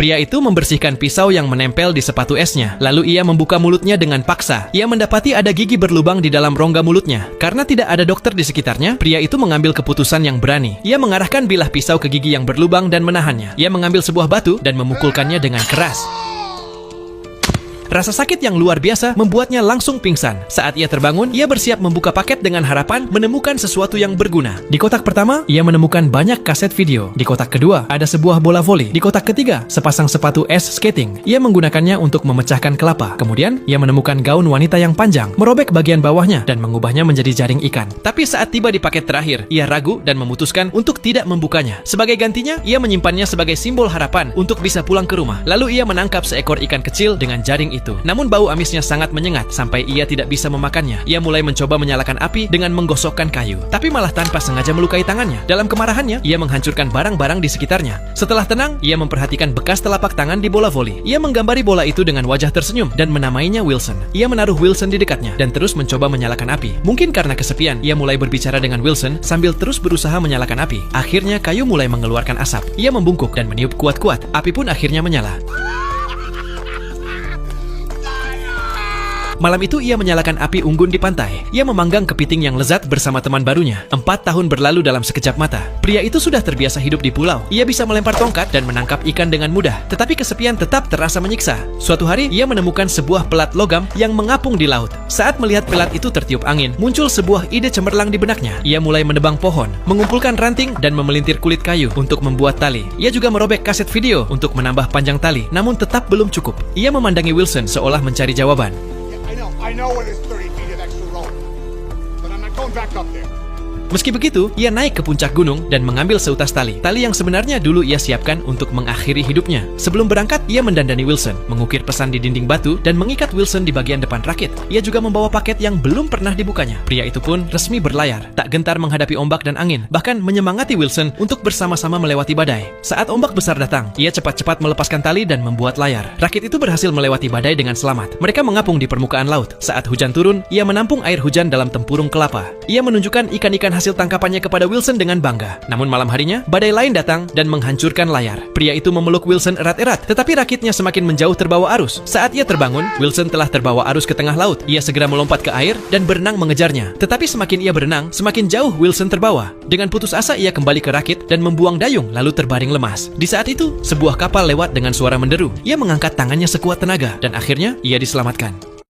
Pria itu membersihkan pisau yang menempel di sepatu esnya. Lalu ia membuka mulutnya dengan paksa. Ia mendapati ada gigi berlubang di dalam rongga mulutnya. Karena tidak ada dokter di sekitarnya, pria itu mengambil keputusan yang berani. Ia mengarahkan bilah pisau ke gigi yang berlubang dan menahannya. Ia mengambil sebuah batu dan memukulkannya dengan keras. Rasa sakit yang luar biasa membuatnya langsung pingsan. Saat ia terbangun, ia bersiap membuka paket dengan harapan menemukan sesuatu yang berguna. Di kotak pertama, ia menemukan banyak kaset video. Di kotak kedua, ada sebuah bola voli. Di kotak ketiga, sepasang sepatu es skating. Ia menggunakannya untuk memecahkan kelapa. Kemudian, ia menemukan gaun wanita yang panjang, merobek bagian bawahnya dan mengubahnya menjadi jaring ikan. Tapi saat tiba di paket terakhir, ia ragu dan memutuskan untuk tidak membukanya. Sebagai gantinya, ia menyimpannya sebagai simbol harapan untuk bisa pulang ke rumah. Lalu ia menangkap seekor ikan kecil dengan jaring itu. Namun bau amisnya sangat menyengat sampai ia tidak bisa memakannya. Ia mulai mencoba menyalakan api dengan menggosokkan kayu, tapi malah tanpa sengaja melukai tangannya. Dalam kemarahannya, ia menghancurkan barang-barang di sekitarnya. Setelah tenang, ia memperhatikan bekas telapak tangan di bola voli. Ia menggambari bola itu dengan wajah tersenyum dan menamainya Wilson. Ia menaruh Wilson di dekatnya dan terus mencoba menyalakan api. Mungkin karena kesepian, ia mulai berbicara dengan Wilson sambil terus berusaha menyalakan api. Akhirnya kayu mulai mengeluarkan asap. Ia membungkuk dan meniup kuat-kuat. Api pun akhirnya menyala. Malam itu ia menyalakan api unggun di pantai. Ia memanggang kepiting yang lezat bersama teman barunya. 4 tahun berlalu dalam sekejap mata. Pria itu sudah terbiasa hidup di pulau. Ia bisa melempar tongkat dan menangkap ikan dengan mudah. Tetapi kesepian tetap terasa menyiksa. Suatu hari, ia menemukan sebuah pelat logam yang mengapung di laut. Saat melihat pelat itu tertiup angin, muncul sebuah ide cemerlang di benaknya. Ia mulai menebang pohon, mengumpulkan ranting dan memelintir kulit kayu untuk membuat tali. Ia juga merobek kaset video untuk menambah panjang tali, namun tetap belum cukup. Ia memandangi Wilson seolah mencari jawaban. I know it is 30 feet of extra rope, but I'm not going back up there. Meski begitu, ia naik ke puncak gunung dan mengambil seutas tali. Tali yang sebenarnya dulu ia siapkan untuk mengakhiri hidupnya. Sebelum berangkat, ia mendandani Wilson, mengukir pesan di dinding batu, dan mengikat Wilson di bagian depan rakit. Ia juga membawa paket yang belum pernah dibukanya. Pria itu pun resmi berlayar, tak gentar menghadapi ombak dan angin, bahkan menyemangati Wilson untuk bersama-sama melewati badai. Saat ombak besar datang, ia cepat-cepat melepaskan tali dan membuat layar. Rakit itu berhasil melewati badai dengan selamat. Mereka mengapung di permukaan laut. Saat hujan turun, ia menampung air hujan dalam tempurung kelapa. Ia menunjukkan ikan-ikan hasil tangkapannya kepada Wilson dengan bangga. Namun malam harinya, badai lain datang dan menghancurkan layar. Pria itu memeluk Wilson erat-erat, tetapi rakitnya semakin menjauh terbawa arus. Saat ia terbangun, Wilson telah terbawa arus ke tengah laut. Ia segera melompat ke air dan berenang mengejarnya. Tetapi semakin ia berenang, semakin jauh Wilson terbawa. Dengan putus asa, ia kembali ke rakit dan membuang dayung lalu terbaring lemas. Di saat itu, sebuah kapal lewat dengan suara menderu. Ia mengangkat tangannya sekuat tenaga dan akhirnya ia diselamatkan.